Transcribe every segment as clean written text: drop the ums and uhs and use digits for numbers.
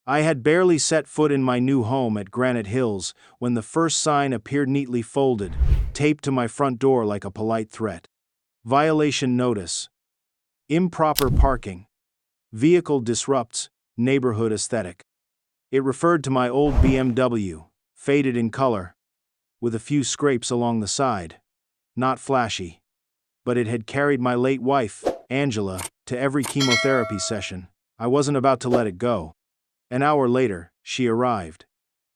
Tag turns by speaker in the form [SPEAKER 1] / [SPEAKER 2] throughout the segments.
[SPEAKER 1] I had barely set foot in my new home at Granite Hills when the first sign appeared neatly folded, taped to my front door like a polite threat. Violation notice. Improper parking. Vehicle disrupts neighborhood aesthetic. It referred to my old BMW, faded in color, with a few scrapes along the side. Not flashy. But it had carried my late wife, Angela, to every chemotherapy session. I wasn't about to let it go. An hour later, she arrived.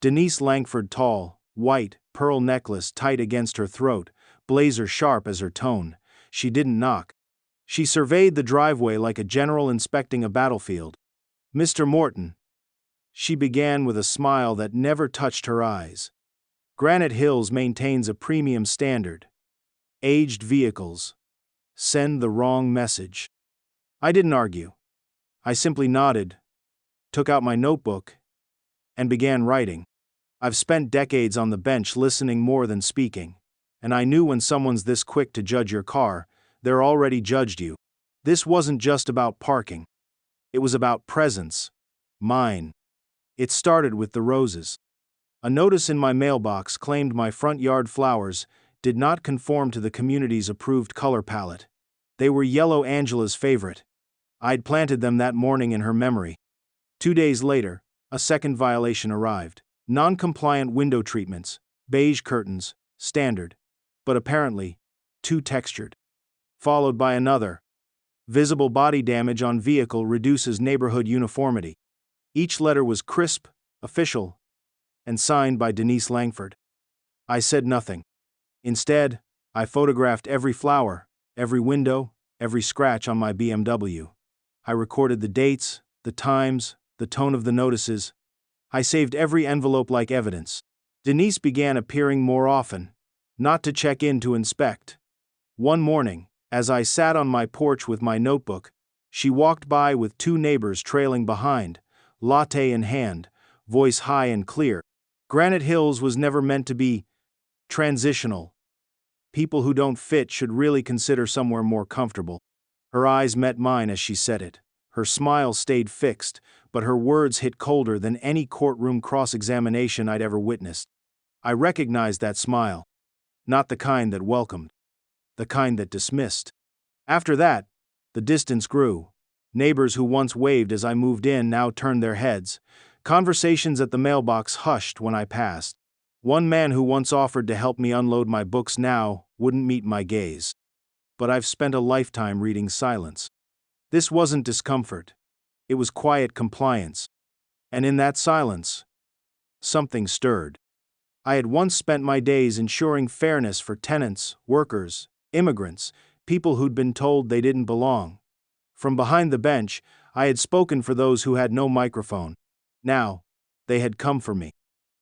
[SPEAKER 1] Denise Langford, tall, white, pearl necklace tight against her throat, blazer sharp as her tone. She didn't knock. She surveyed the driveway like a general inspecting a battlefield. "Mr. Morton," she began with a smile that never touched her eyes. "Granite Hills maintains a premium standard. Aged vehicles send the wrong message." I didn't argue. I simply nodded, took out my notebook, and began writing. I've spent decades on the bench listening more than speaking, and I knew when someone's this quick to judge your car, they're already judged you. This wasn't just about parking. It was about presence. Mine. It started with the roses. A notice in my mailbox claimed my front yard flowers did not conform to the community's approved color palette. They were yellow, Angela's favorite. I'd planted them that morning in her memory. 2 days later, a second violation arrived. Non-compliant window treatments, beige curtains, standard, but apparently too textured. Followed by another. Visible body damage on vehicle reduces neighborhood uniformity. Each letter was crisp, official, and signed by Denise Langford. I said nothing. Instead, I photographed every flower, every window, every scratch on my BMW. I recorded the dates, the times, the tone of the notices. I saved every envelope like evidence. Denise began appearing more often, not to check in, to inspect. One morning, as I sat on my porch with my notebook, she walked by with 2 neighbors trailing behind, latte in hand, voice high and clear. Granite Hills was never meant to be transitional. People who don't fit should really consider somewhere more comfortable. Her eyes met mine as she said it. Her smile stayed fixed, but her words hit colder than any courtroom cross-examination I'd ever witnessed. I recognized that smile. Not the kind that welcomed. The kind that dismissed. After that, the distance grew. Neighbors who once waved as I moved in now turned their heads. Conversations at the mailbox hushed when I passed. One man who once offered to help me unload my books now wouldn't meet my gaze. But I've spent a lifetime reading silence. This wasn't discomfort. It was quiet compliance. And in that silence, something stirred. I had once spent my days ensuring fairness for tenants, workers, immigrants, people who'd been told they didn't belong. From behind the bench, I had spoken for those who had no microphone. Now, they had come for me.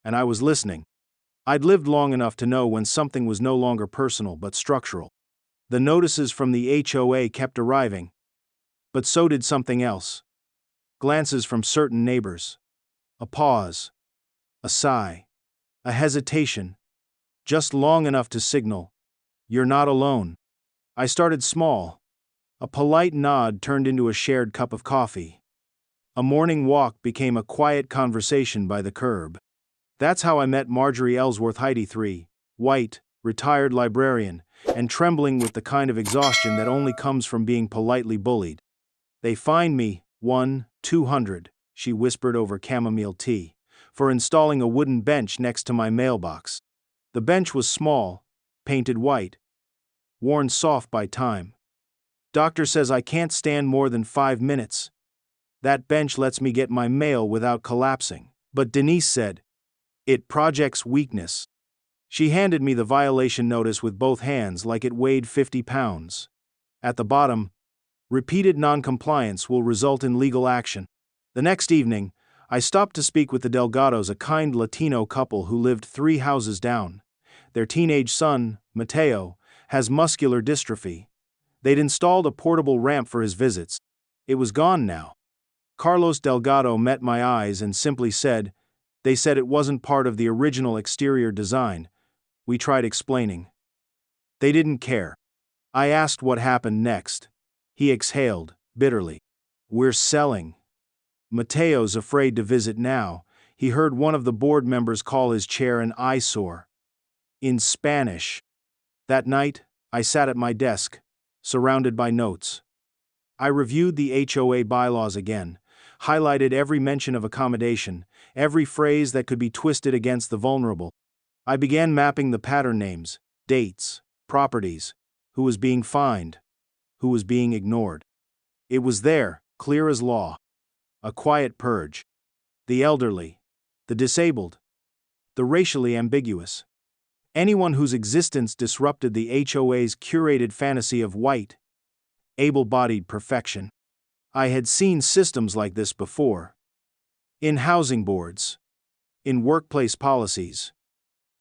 [SPEAKER 1] And I was listening. I'd lived long enough to know when something was no longer personal but structural. The notices from the HOA kept arriving. But so did something else. Glances from certain neighbors. A pause. A sigh. A hesitation. Just long enough to signal, "You're not alone." I started small. A polite nod turned into a shared cup of coffee. A morning walk became a quiet conversation by the curb. That's how I met Marjorie Ellsworth, 83, white, retired librarian, and trembling with the kind of exhaustion that only comes from being politely bullied. "They fined me, 200, she whispered over chamomile tea, for installing a wooden bench next to my mailbox. The bench was small, painted white, worn soft by time. "Doctor says I can't stand more than 5 minutes. That bench lets me get my mail without collapsing." But Denise said, "It projects weakness." She handed me the violation notice with both hands like it weighed 50 pounds. At the bottom, "Repeated noncompliance will result in legal action." The next evening, I stopped to speak with the Delgados, a kind Latino couple who lived 3 houses down. Their teenage son, Mateo, has muscular dystrophy. They'd installed a portable ramp for his visits. It was gone now. Carlos Delgado met my eyes and simply said, "They said it wasn't part of the original exterior design." We tried explaining. They didn't care. I asked what happened next. He exhaled, bitterly. "We're selling." Mateo's afraid to visit now. He heard one of the board members call his chair an eyesore. In Spanish. That night, I sat at my desk, surrounded by notes. I reviewed the HOA bylaws again, highlighted every mention of accommodation, every phrase that could be twisted against the vulnerable. I began mapping the pattern names, dates, properties, who was being fined, who was being ignored. It was there, clear as law. A quiet purge. The elderly, the disabled, the racially ambiguous. Anyone whose existence disrupted the HOA's curated fantasy of white, able-bodied perfection. I had seen systems like this before. In housing boards, in workplace policies,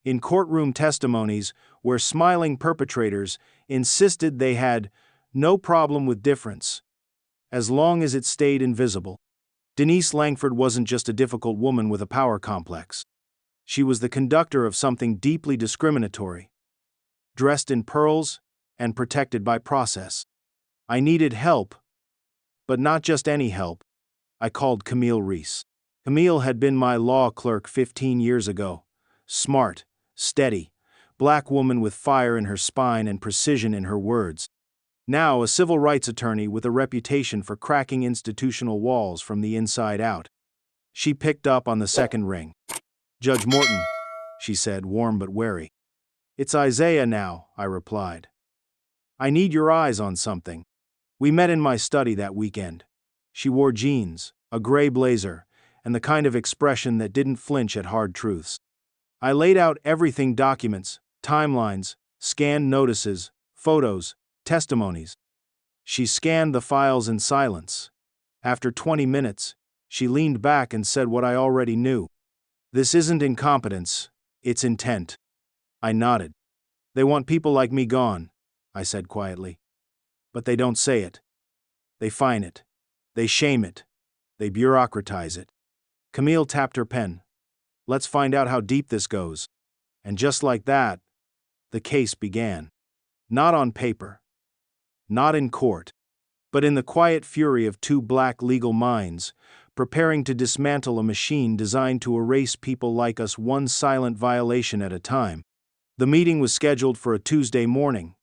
[SPEAKER 1] in courtroom testimonies where smiling perpetrators insisted they had no problem with difference, as long as it stayed invisible. Denise Langford wasn't just a difficult woman with a power complex. She was the conductor of something deeply discriminatory, dressed in pearls and protected by process. I needed help, but not just any help. I called Camille Reese. Camille had been my law clerk 15 years ago. Smart, steady, black woman with fire in her spine and precision in her words. Now a civil rights attorney with a reputation for cracking institutional walls from the inside out. She picked up on the second ring. "Judge Morton," she said, warm but wary. "It's Isaiah now," I replied. "I need your eyes on something." We met in my study that weekend. She wore jeans, a gray blazer, and the kind of expression that didn't flinch at hard truths. I laid out everything: documents, timelines, scanned notices, photos, testimonies. She scanned the files in silence. After 20 minutes, she leaned back and said what I already knew. "This isn't incompetence, it's intent." I nodded. "They want people like me gone," I said quietly. "But they don't say it. They fine it. They shame it. They bureaucratize it." Camille tapped her pen. "Let's find out how deep this goes." And just like that, the case began. Not on paper. Not in court. But in the quiet fury of two black legal minds, preparing to dismantle a machine designed to erase people like us one silent violation at a time. The meeting was scheduled for a Tuesday morning,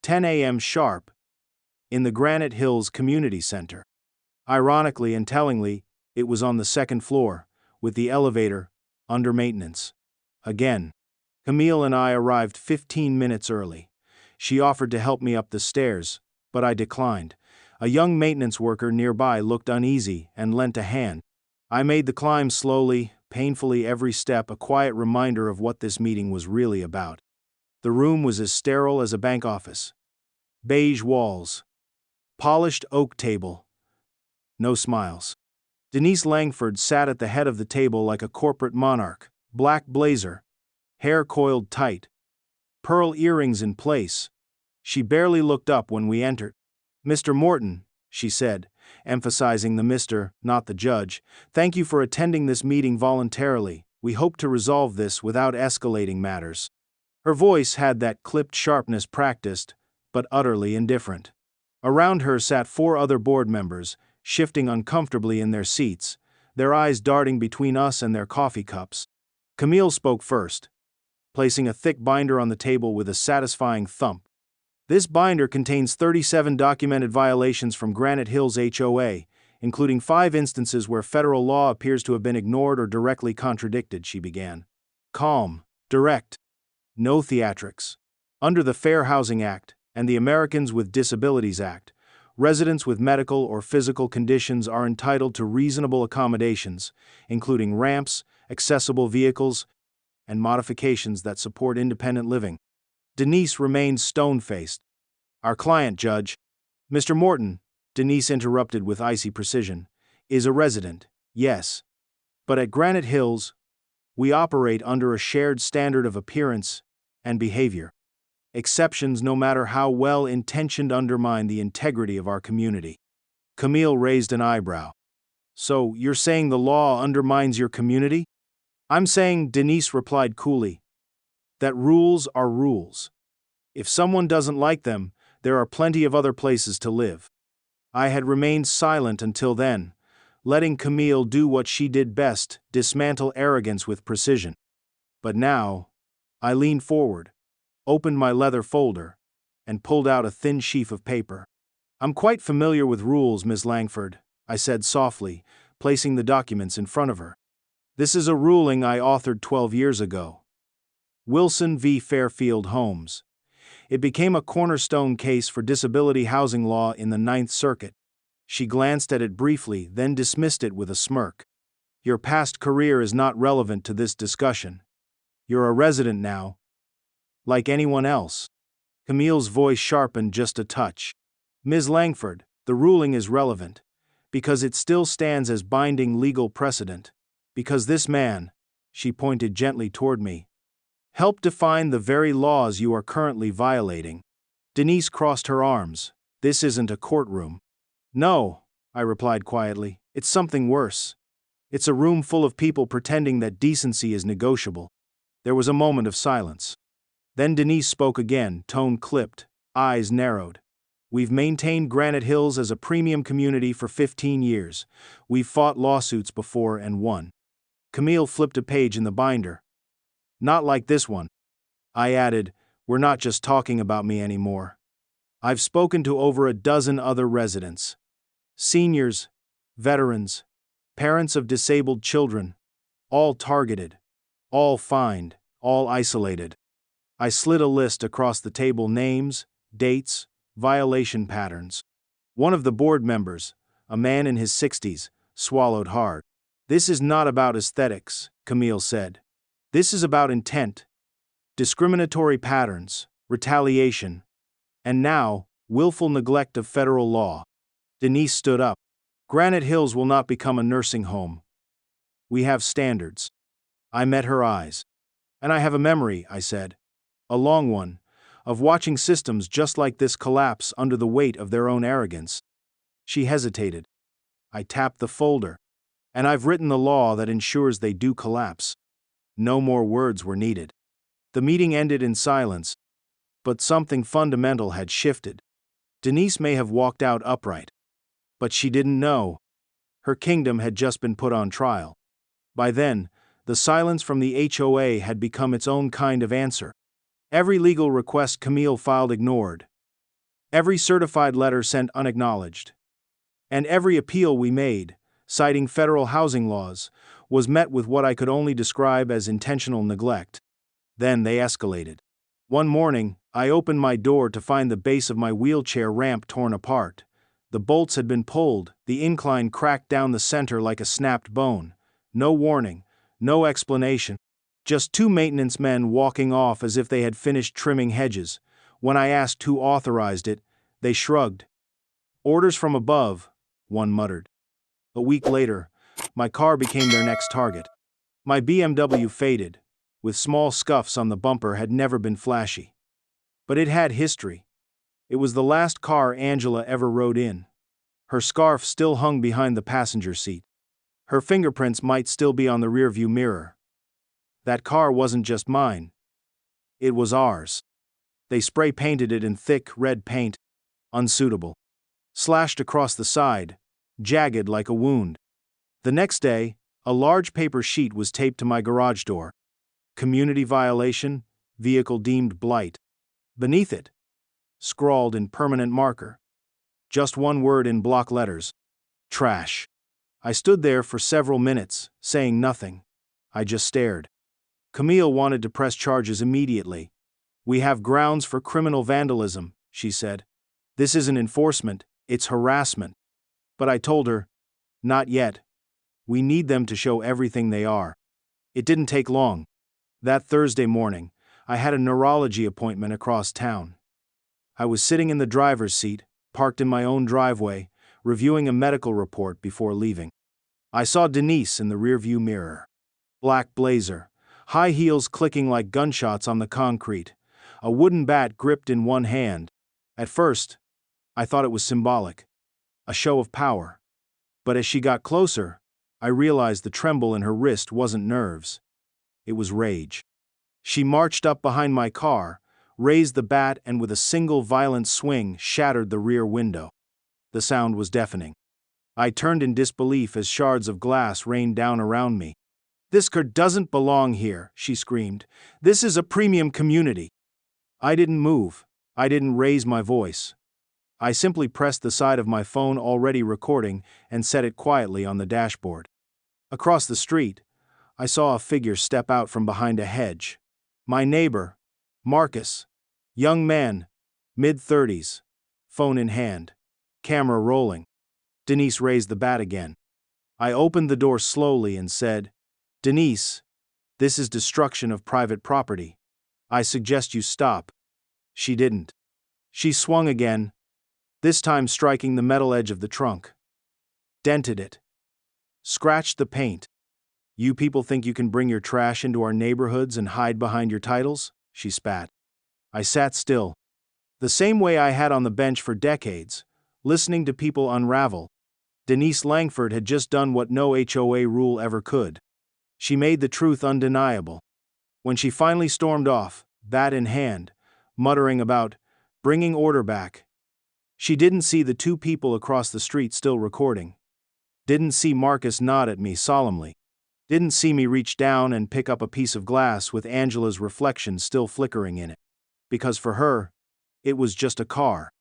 [SPEAKER 1] 10 a.m. sharp, in the Granite Hills Community Center. Ironically and tellingly, it was on the second floor, with the elevator under maintenance. Again, Camille and I arrived 15 minutes early. She offered to help me up the stairs, but I declined. A young maintenance worker nearby looked uneasy and lent a hand. I made the climb slowly, painfully every step, a quiet reminder of what this meeting was really about. The room was as sterile as a bank office. Beige walls. Polished oak table. No smiles. Denise Langford sat at the head of the table like a corporate monarch. Black blazer. Hair coiled tight. Pearl earrings in place. She barely looked up when we entered. "Mr. Morton," she said, emphasizing the Mr., not the judge, "thank you for attending this meeting voluntarily. We hope to resolve this without escalating matters." Her voice had that clipped sharpness practiced, but utterly indifferent. Around her sat 4 other board members, shifting uncomfortably in their seats, their eyes darting between us and their coffee cups. Camille spoke first, placing a thick binder on the table with a satisfying thump. "This binder contains 37 documented violations from Granite Hills HOA, including 5 instances where federal law appears to have been ignored or directly contradicted," she began. Calm, direct, no theatrics. Under the Fair Housing Act and the Americans with Disabilities Act, residents with medical or physical conditions are entitled to reasonable accommodations, including ramps, accessible vehicles, and modifications that support independent living. Denise remained stone-faced. "Our client, Judge." "Mr. Morton," Denise interrupted with icy precision, "is a resident, yes. But at Granite Hills, we operate under a shared standard of appearance and behavior. Exceptions, no matter how well-intentioned, undermine the integrity of our community." Camille raised an eyebrow. "So, you're saying the law undermines your community?" "I'm saying," Denise replied coolly, "that rules are rules. If someone doesn't like them, there are plenty of other places to live." I had remained silent until then, letting Camille do what she did best, dismantle arrogance with precision. But now, I leaned forward, opened my leather folder, and pulled out a thin sheaf of paper. "I'm quite familiar with rules, Miss Langford," I said softly, placing the documents in front of her. "This is a ruling I authored 12 years ago. Wilson v. Fairfield Homes. It became a cornerstone case for disability housing law in the Ninth Circuit." She glanced at it briefly, then dismissed it with a smirk. "Your past career is not relevant to this discussion. You're a resident now, like anyone else." Camille's voice sharpened just a touch. "Ms. Langford, the ruling is relevant, because it still stands as binding legal precedent. Because this man," she pointed gently toward me, "helped define the very laws you are currently violating." Denise crossed her arms. "This isn't a courtroom." "No," I replied quietly, "it's something worse. It's a room full of people pretending that decency is negotiable." There was a moment of silence. Then Denise spoke again, tone clipped, eyes narrowed. "We've maintained Granite Hills as a premium community for 15 years. We've fought lawsuits before and won." Camille flipped a page in the binder. "Not like this one." I added, "We're not just talking about me anymore. I've spoken to over a dozen other residents. Seniors, veterans, parents of disabled children, all targeted, all fined, all isolated." I slid a list across the table: names, dates, violation patterns. One of the board members, a man in his 60s, swallowed hard. "This is not about aesthetics," Camille said. "This is about intent, discriminatory patterns, retaliation, and now, willful neglect of federal law." Denise stood up. "Granite Hills will not become a nursing home. We have standards." I met her eyes. "And I have a memory," I said. "A long one, of watching systems just like this collapse under the weight of their own arrogance." She hesitated. I tapped the folder. "And I've written the law that ensures they do collapse." No more words were needed. The meeting ended in silence, but something fundamental had shifted. Denise may have walked out upright, but she didn't know. Her kingdom had just been put on trial. By then, the silence from the HOA had become its own kind of answer. Every legal request Camille filed ignored. Every certified letter sent unacknowledged. And every appeal we made, citing federal housing laws, was met with what I could only describe as intentional neglect. Then they escalated. One morning, I opened my door to find the base of my wheelchair ramp torn apart. The bolts had been pulled, the incline cracked down the center like a snapped bone. No warning, no explanation. Just two maintenance men walking off as if they had finished trimming hedges. When I asked who authorized it, they shrugged. "Orders from above," one muttered. A week later, my car became their next target. My BMW faded, with small scuffs on the bumper, had never been flashy. But it had history. It was the last car Angela ever rode in. Her scarf still hung behind the passenger seat. Her fingerprints might still be on the rearview mirror. That car wasn't just mine. It was ours. They spray-painted it in thick, red paint. Unsuitable. Slashed across the side, jagged like a wound. The next day, a large paper sheet was taped to my garage door. "Community violation, vehicle deemed blight." Beneath it, scrawled in permanent marker, just one word in block letters: trash. I stood there for several minutes, saying nothing. I just stared. Camille wanted to press charges immediately. "We have grounds for criminal vandalism," she said. "This isn't enforcement, it's harassment." But I told her, "Not yet. We need them to show everything they are." It didn't take long. That Thursday morning, I had a neurology appointment across town. I was sitting in the driver's seat, parked in my own driveway, reviewing a medical report before leaving. I saw Denise in the rearview mirror. Black blazer, high heels clicking like gunshots on the concrete, a wooden bat gripped in one hand. At first, I thought it was symbolic, a show of power. But as she got closer, I realized the tremble in her wrist wasn't nerves. It was rage. She marched up behind my car, raised the bat, and with a single violent swing shattered the rear window. The sound was deafening. I turned in disbelief as shards of glass rained down around me. "This car doesn't belong here," she screamed. "This is a premium community." I didn't move. I didn't raise my voice. I simply pressed the side of my phone already recording and set it quietly on the dashboard. Across the street, I saw a figure step out from behind a hedge. My neighbor, Marcus. Young man, mid-30s, phone in hand, camera rolling. Denise raised the bat again. I opened the door slowly and said, "Denise, this is destruction of private property. I suggest you stop." She didn't. She swung again, this time striking the metal edge of the trunk. Dented it. Scratched the paint. "You people think you can bring your trash into our neighborhoods and hide behind your titles?" she spat. I sat still, the same way I had on the bench for decades, listening to people unravel. Denise Langford had just done what no HOA rule ever could. She made the truth undeniable. When she finally stormed off, bat in hand, muttering about bringing order back, she didn't see the two people across the street still recording. Didn't see Marcus nod at me solemnly. Didn't see me reach down and pick up a piece of glass with Angela's reflection still flickering in it. Because for her, it was just a car.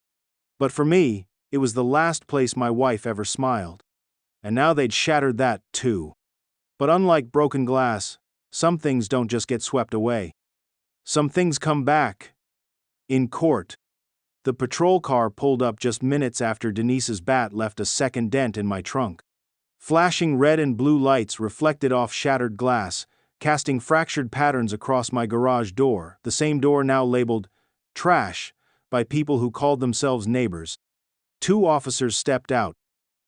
[SPEAKER 1] But for me, it was the last place my wife ever smiled. And now they'd shattered that, too. But unlike broken glass, some things don't just get swept away. Some things come back. In court. The patrol car pulled up just minutes after Denise's bat left a second dent in my trunk. Flashing red and blue lights reflected off shattered glass, casting fractured patterns across my garage door, the same door now labeled trash by people who called themselves neighbors. Two officers stepped out.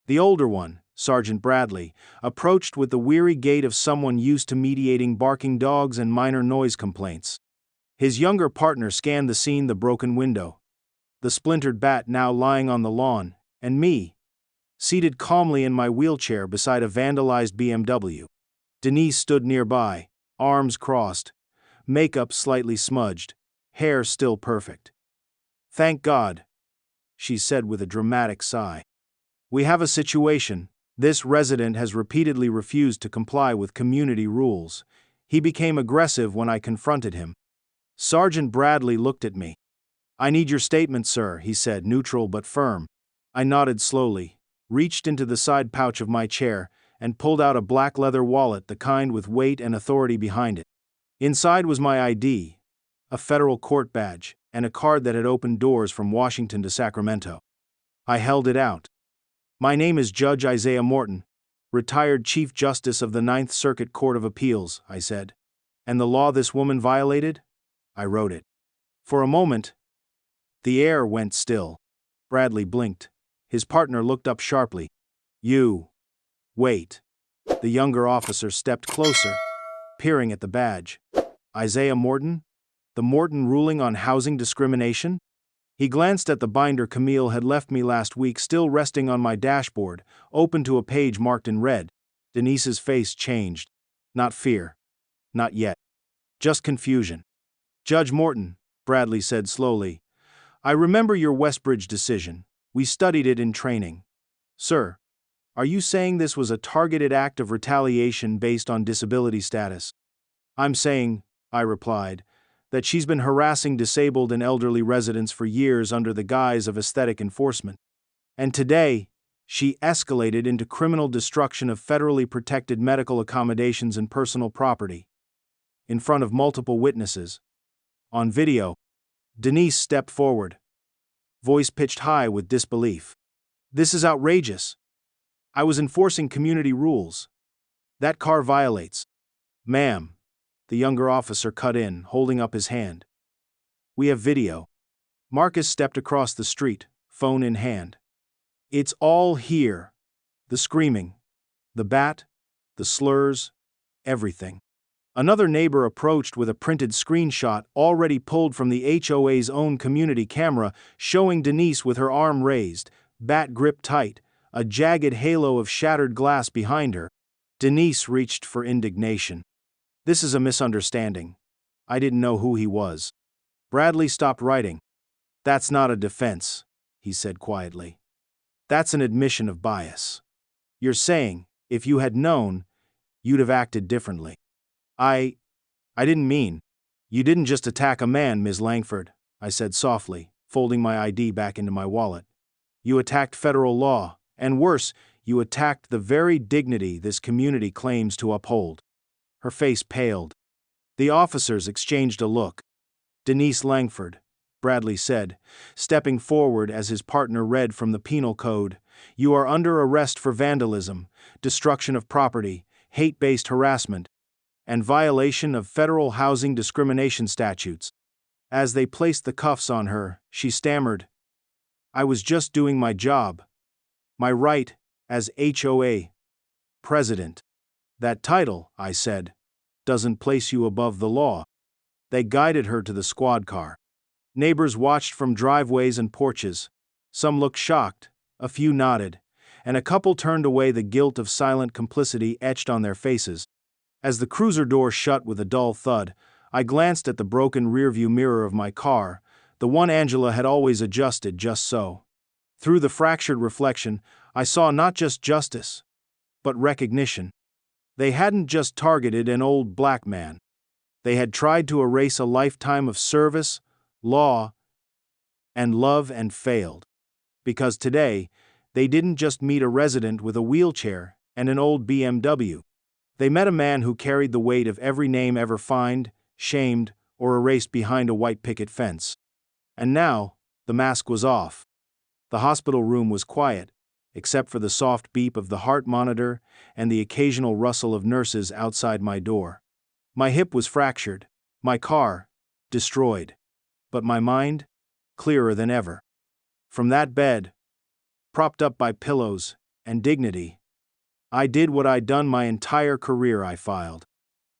[SPEAKER 1] The older one, Sergeant Bradley, approached with the weary gait of someone used to mediating barking dogs and minor noise complaints. His younger partner scanned the scene, the broken window, the splintered bat now lying on the lawn, and me, seated calmly in my wheelchair beside a vandalized BMW. Denise stood nearby, arms crossed, makeup slightly smudged, hair still perfect. "Thank God," she said with a dramatic sigh. "We have a situation. This resident has repeatedly refused to comply with community rules. He became aggressive when I confronted him." Sergeant Bradley looked at me. "I need your statement, sir," he said, neutral but firm. I nodded slowly, reached into the side pouch of my chair, and pulled out a black leather wallet, the kind with weight and authority behind it. Inside was my ID, a federal court badge, and a card that had opened doors from Washington to Sacramento. I held it out. "My name is Judge Isaiah Morton, retired Chief Justice of the Ninth Circuit Court of Appeals," I said. "And the law this woman violated?" I wrote it. For a moment, the air went still. Bradley blinked. His partner looked up sharply. "You. Wait." The younger officer stepped closer, peering at the badge. "Isaiah Morton? The Morton ruling on housing discrimination?" He glanced at the binder Camille had left me last week, still resting on my dashboard, open to a page marked in red. Denise's face changed. Not fear. Not yet. Just confusion. "Judge Morton," Bradley said slowly, "I remember your Westbridge decision. We studied it in training. Sir, are you saying this was a targeted act of retaliation based on disability status?" "I'm saying," I replied, "that she's been harassing disabled and elderly residents for years under the guise of aesthetic enforcement. And today, she escalated into criminal destruction of federally protected medical accommodations and personal property. In front of multiple witnesses. On video." Denise stepped forward, voice pitched high with disbelief. "This is outrageous. I was enforcing community rules. That car violates." "Ma'am," the younger officer cut in, holding up his hand. "We have video." Marcus stepped across the street, phone in hand. "It's all here. The screaming, the bat, the slurs, everything." Another neighbor approached with a printed screenshot already pulled from the HOA's own community camera, showing Denise with her arm raised, bat grip tight, a jagged halo of shattered glass behind her. Denise reached for indignation. "This is a misunderstanding. I didn't know who he was." Bradley stopped writing. "That's not a defense," he said quietly. "That's an admission of bias." You're saying, if you had known, you'd have acted differently. I didn't mean. You didn't just attack a man, Ms. Langford, I said softly, folding my ID back into my wallet. You attacked federal law, and worse, you attacked the very dignity this community claims to uphold. Her face paled. The officers exchanged a look. Denise Langford, Bradley said, stepping forward as his partner read from the penal code. You are under arrest for vandalism, destruction of property, hate-based harassment, and violation of federal housing discrimination statutes. As they placed the cuffs on her, she stammered, I was just doing my job. My right, as HOA president. That title, I said, doesn't place you above the law. They guided her to the squad car. Neighbors watched from driveways and porches. Some looked shocked, a few nodded, and a couple turned away, the guilt of silent complicity etched on their faces. As the cruiser door shut with a dull thud, I glanced at the broken rearview mirror of my car, the one Angela had always adjusted just so. Through the fractured reflection, I saw not just justice, but recognition. They hadn't just targeted an old black man. They had tried to erase a lifetime of service, law, and love and failed. Because today, they didn't just meet a resident with a wheelchair and an old BMW. They met a man who carried the weight of every name ever fined, shamed, or erased behind a white picket fence. And now, the mask was off. The hospital room was quiet, except for the soft beep of the heart monitor and the occasional rustle of nurses outside my door. My hip was fractured, my car destroyed, but my mind clearer than ever. From that bed, propped up by pillows and dignity, I did what I'd done my entire career. I filed.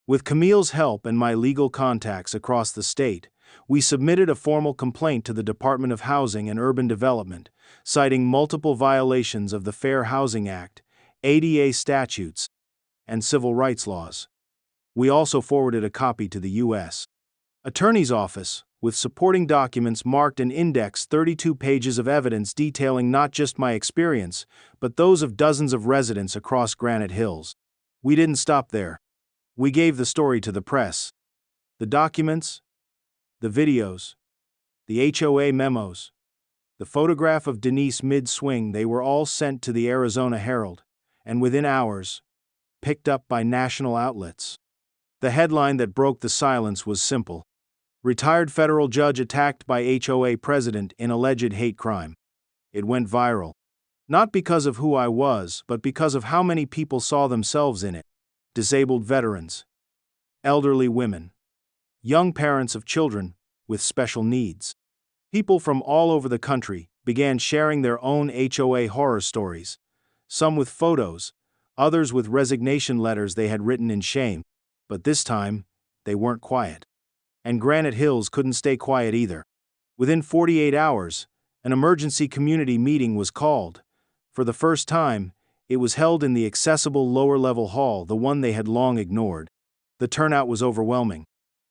[SPEAKER 1] With Camille's help and my legal contacts across the state, we submitted a formal complaint to the Department of Housing and Urban Development, citing multiple violations of the Fair Housing Act, ADA statutes, and civil rights laws. We also forwarded a copy to the U.S. Attorney's Office, with supporting documents marked and indexed, 32 pages of evidence detailing not just my experience, but those of dozens of residents across Granite Hills. We didn't stop there. We gave the story to the press. The documents, the videos, the HOA memos, the photograph of Denise mid-swing, they were all sent to the Arizona Herald, and within hours, picked up by national outlets. The headline that broke the silence was simple: Retired federal judge attacked by HOA president in alleged hate crime. It went viral. Not because of who I was, but because of how many people saw themselves in it. Disabled veterans, elderly women, young parents of children with special needs. People from all over the country began sharing their own HOA horror stories, some with photos, others with resignation letters they had written in shame. But this time, they weren't quiet. And Granite Hills couldn't stay quiet either. Within 48 hours, an emergency community meeting was called. For the first time, it was held in the accessible lower-level hall, the one they had long ignored. The turnout was overwhelming.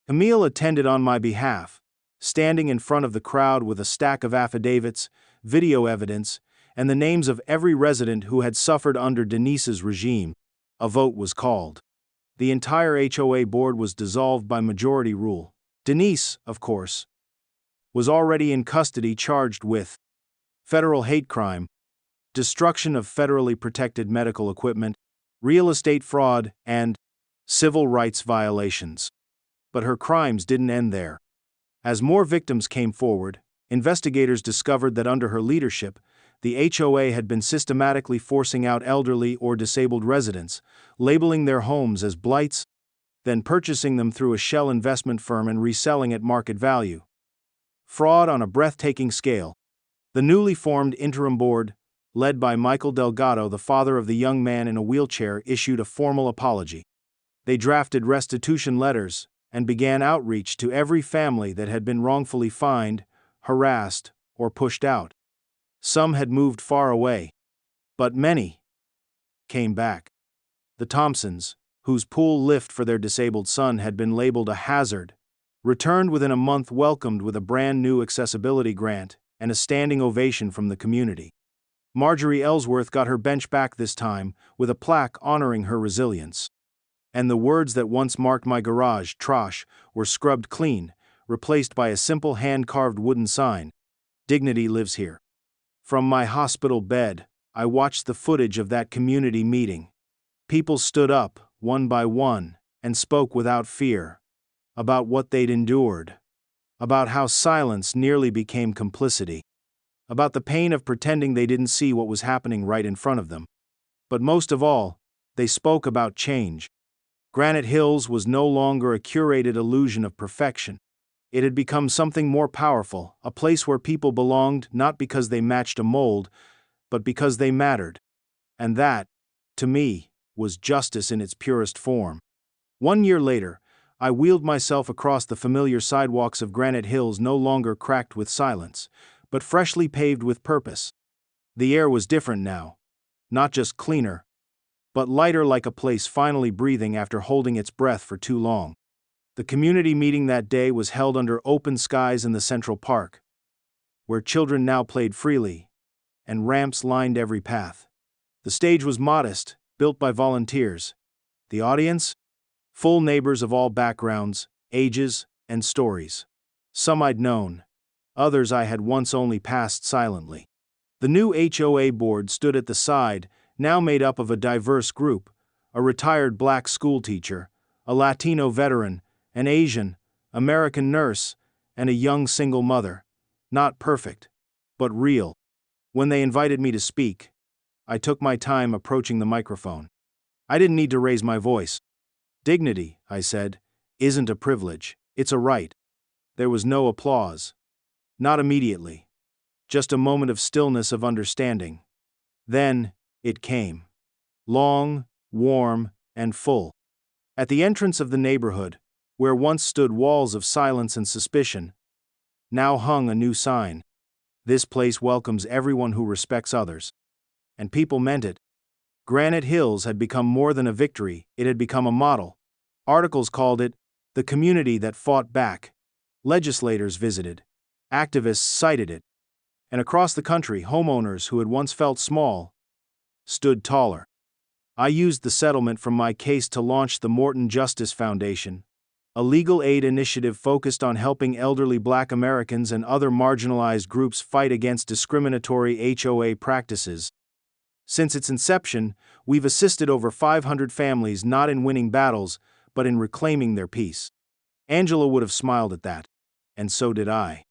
[SPEAKER 1] Camille attended on my behalf, standing in front of the crowd with a stack of affidavits, video evidence, and the names of every resident who had suffered under Denise's regime. A vote was called. The entire HOA board was dissolved by majority rule. Denise, of course, was already in custody, charged with federal hate crime, destruction of federally protected medical equipment, real estate fraud, and civil rights violations. But her crimes didn't end there. As more victims came forward, investigators discovered that under her leadership, the HOA had been systematically forcing out elderly or disabled residents, labeling their homes as blights, then purchasing them through a shell investment firm and reselling at market value. Fraud on a breathtaking scale. The newly formed interim board, led by Michael Delgado, the father of the young man in a wheelchair, issued a formal apology. They drafted restitution letters and began outreach to every family that had been wrongfully fined, harassed, or pushed out. Some had moved far away, but many came back. The Thompsons, whose pool lift for their disabled son had been labeled a hazard, returned within a month, welcomed with a brand new accessibility grant and a standing ovation from the community. Marjorie Ellsworth got her bench back this time, with a plaque honoring her resilience. And the words that once marked my garage, "Trosh," were scrubbed clean, replaced by a simple hand-carved wooden sign, "Dignity lives here." From my hospital bed, I watched the footage of that community meeting. People stood up, one by one, and spoke without fear. About what they'd endured. About how silence nearly became complicity. About the pain of pretending they didn't see what was happening right in front of them. But most of all, they spoke about change. Granite Hills was no longer a curated illusion of perfection. It had become something more powerful, a place where people belonged not because they matched a mold, but because they mattered. And that, to me, was justice in its purest form. 1 year later, I wheeled myself across the familiar sidewalks of Granite Hills, no longer cracked with silence, but freshly paved with purpose. The air was different now. Not just cleaner, but lighter, like a place finally breathing after holding its breath for too long. The community meeting that day was held under open skies in the Central Park, where children now played freely, and ramps lined every path. The stage was modest, built by volunteers. The audience? Full neighbors of all backgrounds, ages, and stories. Some I'd known, others I had once only passed silently. The new HOA board stood at the side, now made up of a diverse group: a retired black schoolteacher, a Latino veteran, an Asian, American nurse, and a young single mother. Not perfect, but real. When they invited me to speak, I took my time approaching the microphone. I didn't need to raise my voice. "Dignity," I said, "isn't a privilege, it's a right." There was no applause. Not immediately. Just a moment of stillness, of understanding. Then, it came. Long, warm, and full. At the entrance of the neighborhood, where once stood walls of silence and suspicion, now hung a new sign. "This place welcomes everyone who respects others." And people meant it. Granite Hills had become more than a victory, it had become a model. Articles called it the community that fought back. Legislators visited. Activists cited it. And across the country, homeowners who had once felt small stood taller. I used the settlement from my case to launch the Morton Justice Foundation, a legal aid initiative focused on helping elderly Black Americans and other marginalized groups fight against discriminatory HOA practices. Since its inception, we've assisted over 500 families, not in winning battles, but in reclaiming their peace. Angela would have smiled at that. And so did I.